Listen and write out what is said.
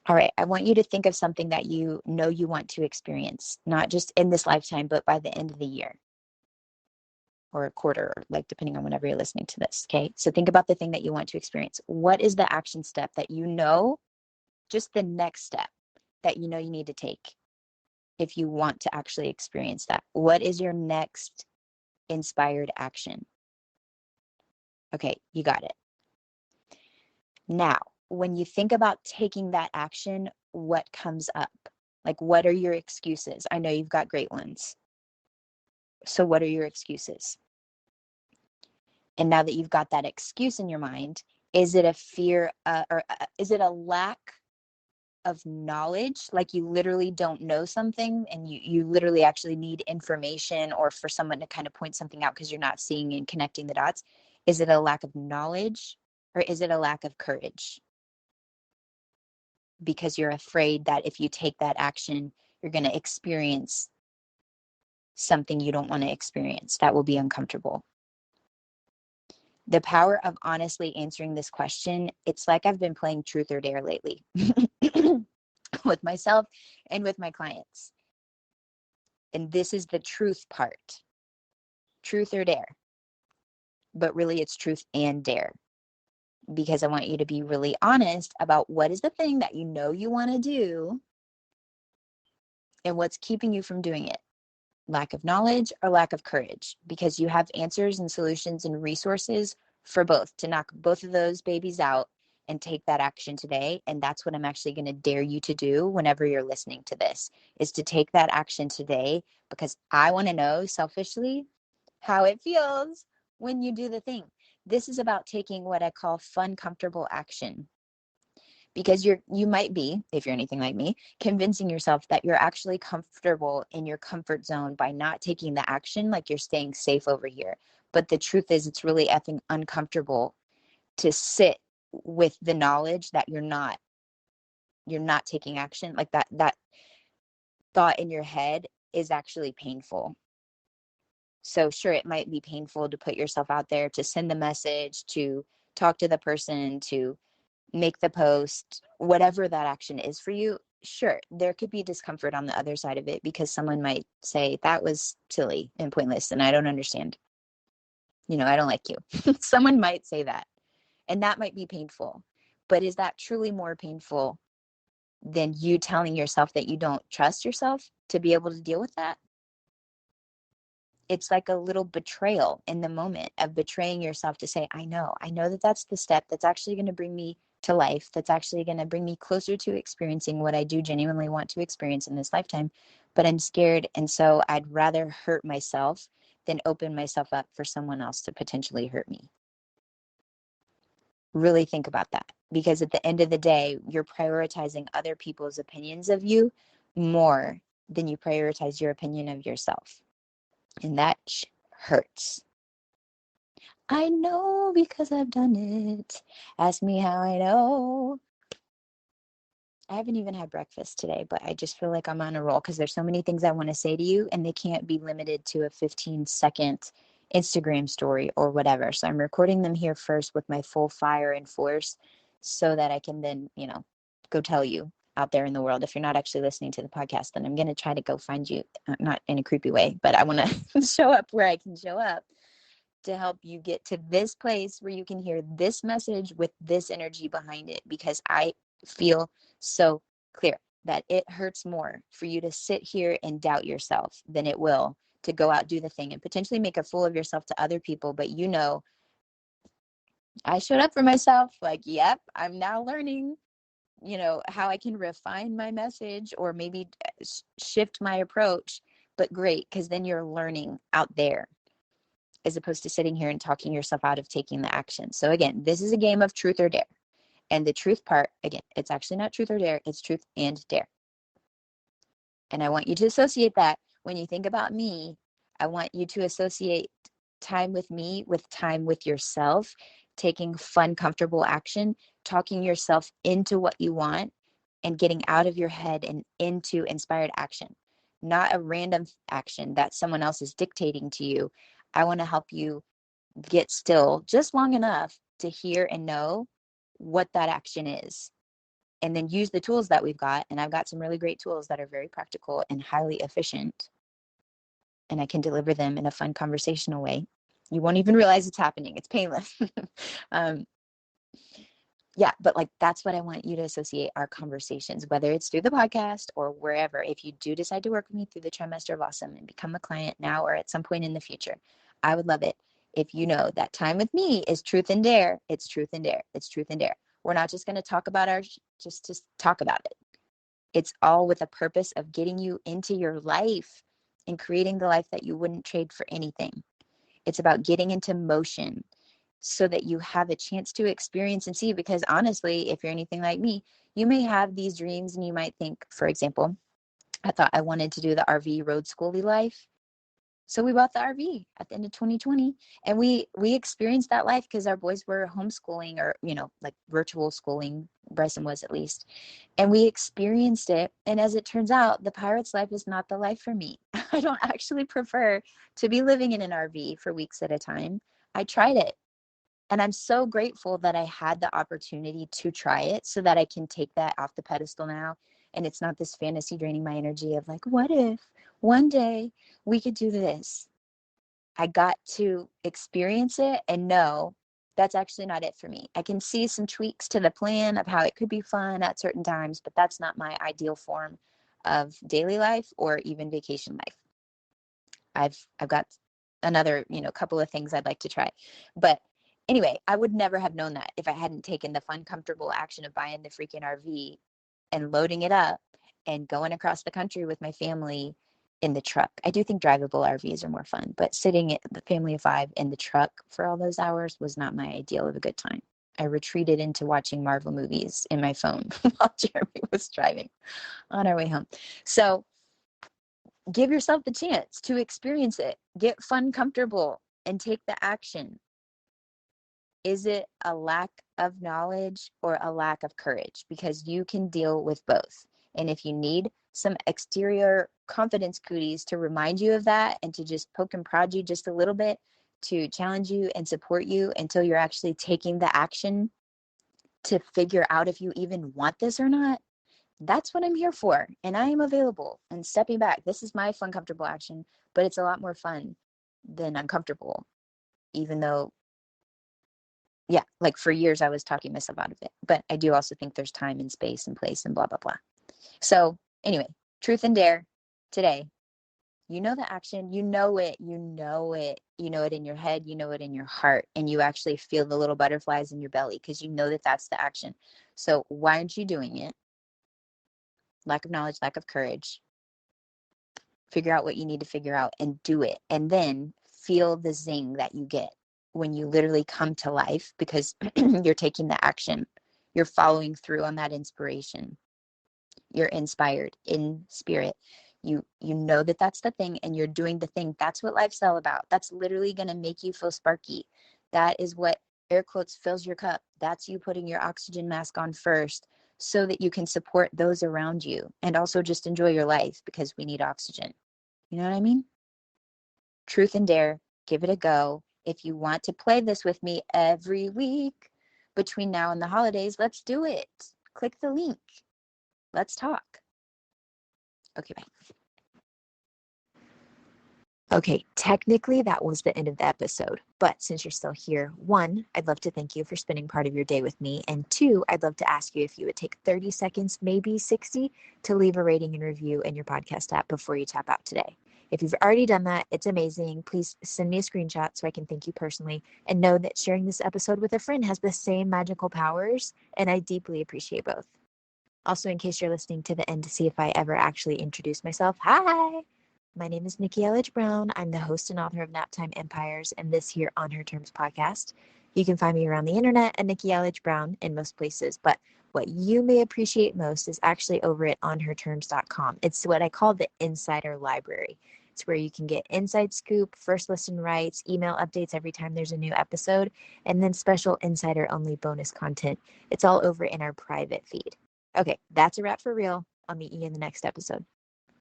All right. I want you to think of something that you know you want to experience, not just in this lifetime, but by the end of the year or a quarter, like depending on whenever you're listening to this. Okay. So think about the thing that you want to experience. What is the action step that you know, just the next step that you know you need to take if you want to actually experience that? What is your next inspired action? Okay, you got it. Now, when you think about taking that action, what comes up? Like, what are your excuses? I know you've got great ones. So, what are your excuses? And now that you've got that excuse in your mind, is it a fear or is it a lack of knowledge? Like you literally don't know something and you literally actually need information or for someone to kind of point something out because you're not seeing and connecting the dots? Is it a lack of knowledge or is it a lack of courage? Because you're afraid that if you take that action, you're going to experience something you don't want to experience that will be uncomfortable. The power of honestly answering this question, it's like I've been playing truth or dare lately with myself and with my clients. And this is the truth part. Truth or dare. But really it's truth and dare. Because I want you to be really honest about what is the thing that you know you want to do and what's keeping you from doing it. Lack of knowledge or lack of courage, because you have answers and solutions and resources for both to knock both of those babies out and take that action today. And that's what I'm actually going to dare you to do whenever you're listening to this, is to take that action today, because I want to know selfishly how it feels when you do the thing. This is about taking what I call fun, comfortable action. Because you might be, if you're anything like me, convincing yourself that you're actually comfortable in your comfort zone by not taking the action, like you're staying safe over here. But the truth is, it's really effing uncomfortable to sit with the knowledge that you're not taking action. Like that thought in your head is actually painful. So sure, it might be painful to put yourself out there, to send the message, to talk to the person, to make the post, whatever that action is for you. Sure, there could be discomfort on the other side of it because someone might say that was silly and pointless and I don't understand. I don't like you. Someone might say that, and that might be painful. But is that truly more painful than you telling yourself that you don't trust yourself to be able to deal with that? It's like a little betrayal in the moment of betraying yourself to say, I know that that's the step that's actually going to bring me to life, that's actually going to bring me closer to experiencing what I do genuinely want to experience in this lifetime, but I'm scared. And so I'd rather hurt myself than open myself up for someone else to potentially hurt me. Really think about that, because at the end of the day, you're prioritizing other people's opinions of you more than you prioritize your opinion of yourself. And that hurts. I know because I've done it. Ask me how I know. I haven't even had breakfast today, but I just feel like I'm on a roll because there's so many things I want to say to you, and they can't be limited to a 15-second Instagram story or whatever. So I'm recording them here first with my full fire and force so that I can then, go tell you out there in the world. If you're not actually listening to the podcast, then I'm going to try to go find you, not in a creepy way, but I want to show up where I can show up to help you get to this place where you can hear this message with this energy behind it, because I feel so clear that it hurts more for you to sit here and doubt yourself than it will to go out, do the thing, and potentially make a fool of yourself to other people. But I showed up for myself. Like, yep, I'm now learning, how I can refine my message or maybe shift my approach. But great, because then you're learning out there, as opposed to sitting here and talking yourself out of taking the action. So again, this is a game of truth or dare. And the truth part, again, it's actually not truth or dare, it's truth and dare. And I want you to associate that when you think about me. I want you to associate time with me with time with yourself, taking fun, comfortable action, talking yourself into what you want, and getting out of your head and into inspired action, not a random action that someone else is dictating to you. I want to help you get still just long enough to hear and know what that action is. and then use the tools that we've got. And I've got some really great tools that are very practical and highly efficient, and I can deliver them in a fun conversational way. You won't even realize it's happening. It's painless. Yeah, but like, that's what I want you to associate our conversations, whether it's through the podcast or wherever. If you do decide to work with me through the Trimester of Awesome and become a client now or at some point in the future, I would love it if you know that time with me is truth and dare. It's truth and dare. It's truth and dare. We're not just going to talk about just to talk about it. It's all with a purpose of getting you into your life and creating the life that you wouldn't trade for anything. It's about getting into motion so that you have a chance to experience and see. Because honestly, if you're anything like me, you may have these dreams and you might think, for example, I thought I wanted to do the RV road schoolie life. So we bought the RV at the end of 2020, and we experienced that life because our boys were homeschooling, or, like virtual schooling. Bryson was, at least. And we experienced it. And as it turns out, the pirate's life is not the life for me. I don't actually prefer to be living in an RV for weeks at a time. I tried it. And I'm so grateful that I had the opportunity to try it so that I can take that off the pedestal now. And it's not this fantasy draining my energy of like, what if one day we could do this? I got to experience it and know that's actually not it for me. I can see some tweaks to the plan of how it could be fun at certain times, but that's not my ideal form of daily life or even vacation life. I've got another, couple of things I'd like to try. But anyway, I would never have known that if I hadn't taken the fun, comfortable action of buying the freaking RV and loading it up and going across the country with my family in the truck. I do think drivable RVs are more fun, but sitting at the family of 5 in the truck for all those hours was not my ideal of a good time. I retreated into watching Marvel movies in my phone while Jeremy was driving on our way home. So give yourself the chance to experience it. Get fun, comfortable, and take the action. Is it a lack of knowledge or a lack of courage? Because you can deal with both. And if you need some exterior confidence cooties to remind you of that and to just poke and prod you just a little bit, to challenge you and support you until you're actually taking the action to figure out if you even want this or not, that's what I'm here for. And I am available. And stepping back, this is my fun, comfortable action, but it's a lot more fun than uncomfortable, even though, yeah, like for years I was talking myself out of it. But I do also think there's time and space and place and blah, blah, blah. So anyway, truth and dare today. You know the action, you know it in your head, you know it in your heart, and you actually feel the little butterflies in your belly because you know that that's the action. So why aren't you doing it? Lack of knowledge, lack of courage. Figure out what you need to figure out and do it. And then feel the zing that you get when you literally come to life because you're taking the action. You're following through on that inspiration. You're inspired in spirit. You know that that's the thing and you're doing the thing. That's what life's all about. That's literally going to make you feel sparky. That is what, air quotes, fills your cup. That's you putting your oxygen mask on first so that you can support those around you and also just enjoy your life because we need oxygen. You know what I mean? Truth and dare, give it a go. If you want to play this with me every week between now and the holidays, let's do it. Click the link. Let's talk. Okay, bye. Okay, technically that was the end of the episode, but since you're still here, 1, I'd love to thank you for spending part of your day with me, and 2, I'd love to ask you if you would take 30 seconds, maybe 60, to leave a rating and review in your podcast app before you tap out today. If you've already done that, it's amazing. Please send me a screenshot so I can thank you personally, and know that sharing this episode with a friend has the same magical powers, and I deeply appreciate both. Also, in case you're listening to the end to see if I ever actually introduce myself, hi! My name is Nikki Elledge Brown. I'm the host and author of Naptime Empires and this here On Her Terms podcast. You can find me around the internet at Nikki Elledge Brown in most places, but what you may appreciate most is actually over at onherterms.com. It's what I call the insider library. It's where you can get inside scoop, first listen rights, email updates every time there's a new episode, and then special insider only bonus content. It's all over in our private feed. Okay, that's a wrap for real. I'll meet you in the next episode.